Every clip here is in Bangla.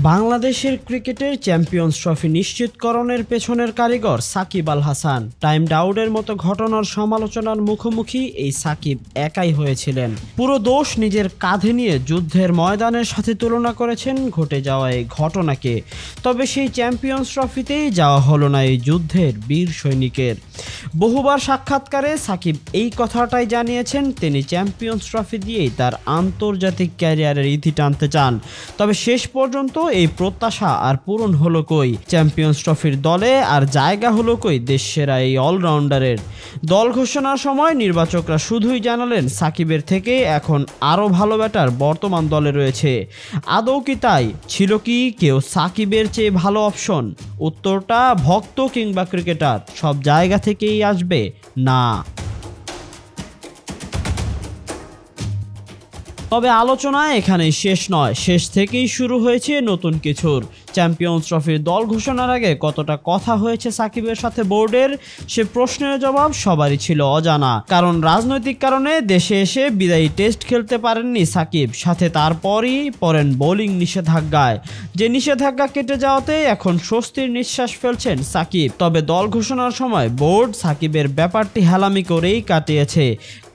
বাংলাদেশের ক্রিকেটের চ্যাম্পিয়ন্স ট্রফি নিশ্চিতকরণের পেছনের কারিগর সাকিব আল হাসান। টাইম আউটের মতো ঘটনার সমালোচনার মুখোমুখি এই সাকিব একাই হয়েছিলেন। পুরো দোষ নিজের কাঁধে নিয়ে যুদ্ধের ময়দানের সাথে তুলনা করেছেন ঘটে যাওয়া এই ঘটনাকে। তবে সেই চ্যাম্পিয়ন্স ট্রফিতেই যাওয়া হলো না এই যুদ্ধের বীর সৈনিকের। বহুবার সাক্ষাৎকারে সাকিব এই কথাটাই জানিয়েছেন, তিনি চ্যাম্পিয়ন্স ট্রফি দিয়েই তার আন্তর্জাতিক ক্যারিয়ারের ইতি টানতে চান। তবে শেষ পর্যন্ত এই প্রত্যাশা আর পূরণ হলো কই? চ্যাম্পিয়ন্স ট্রফির দলে আর জায়গা হলো কই দেশসেরা এই অলরাউন্ডারের? দল ঘোষণার সময় নির্বাচকরা শুধুই জানালেন সাকিবের থেকে এখন আরও ভালো ব্যাটার বর্তমান দলে রয়েছে। আদৌ কি তাই? ছিল কি কেউ সাকিবের চেয়ে ভালো অপশন? উত্তরটা ভক্ত কিংবা ক্রিকেটার সব জায়গা থেকেই আসবে না। তবে আলোচনা এখানেই শেষ নয়, শেষ থেকেই শুরু হয়েছে নতুন কিছুর। চ্যাম্পিয়ন্স ট্রফির দল ঘোষণার আগে কতটা কথা হয়েছে সাকিবের সাথে বোর্ডের, সে প্রশ্নের জবাব সবারই ছিল অজানা। কারণ রাজনৈতিক কারণে দেশে এসে বিদায়ী টেস্ট খেলতে পারেননি সাকিব, সাথে তারপরই পড়েন বোলিং নিষেধাজ্ঞায়। যে নিষেধাজ্ঞা কেটে যাওয়াতে এখন স্বস্তির নিঃশ্বাস ফেলছেন সাকিব। তবে দল ঘোষণার সময় বোর্ড সাকিবের ব্যাপারটি হেলামি করেই কাটিয়েছে।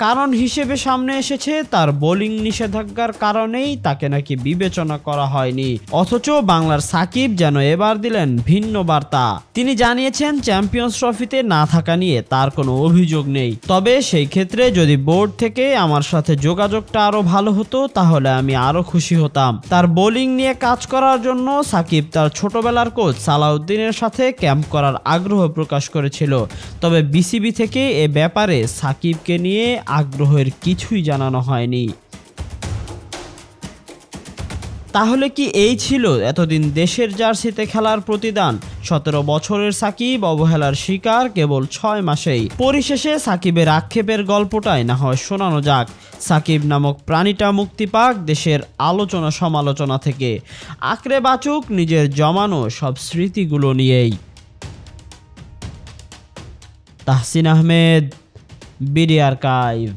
কারণ হিসেবে সামনে এসেছে তার বোলিং নিষেধাজ্ঞার কারণেই তাকে নাকি বিবেচনা করা হয়নি। অথচ বাংলার সাকিব যেন এবার দিলেন ভিন্ন বার্তা। তিনি জানিয়েছেন চ্যাম্পিয়ন্স ট্রফিতে না থাকা নিয়ে তার কোনো অভিযোগ নেই। তবে সেই ক্ষেত্রে যদি বোর্ড থেকে আমার সাথে যোগাযোগটা আরো ভালো হতো তাহলে আমি আরো খুশি হতাম। তার বোলিং নিয়ে কাজ করার জন্য সাকিব তার ছোটবেলার কোচ সালাউদ্দিনের সাথে ক্যাম্প করার আগ্রহ প্রকাশ করেছিল। তবে বিসিবি থেকে এ ব্যাপারে সাকিবকে নিয়ে আগ্রহের কিছুই জানানো হয়নি। তাহলে কি এই ছিল এতদিন দেশের জার্সিতে খেলার প্রতিদান? 17 বছরের সাকিব অবহেলার শিকার কেবল 6 মাসেই। পরিশেষে সাকিবের আক্ষেপের গল্পটাই না হয় শোনানো যাক। সাকিব নামক প্রাণীটা মুক্তি পাক দেশের আলোচনা সমালোচনা থেকে, আঁকড়ে বাঁচুক নিজের জমানো সব স্মৃতিগুলো নিয়েই। Tahsin Ahmed, BD archive.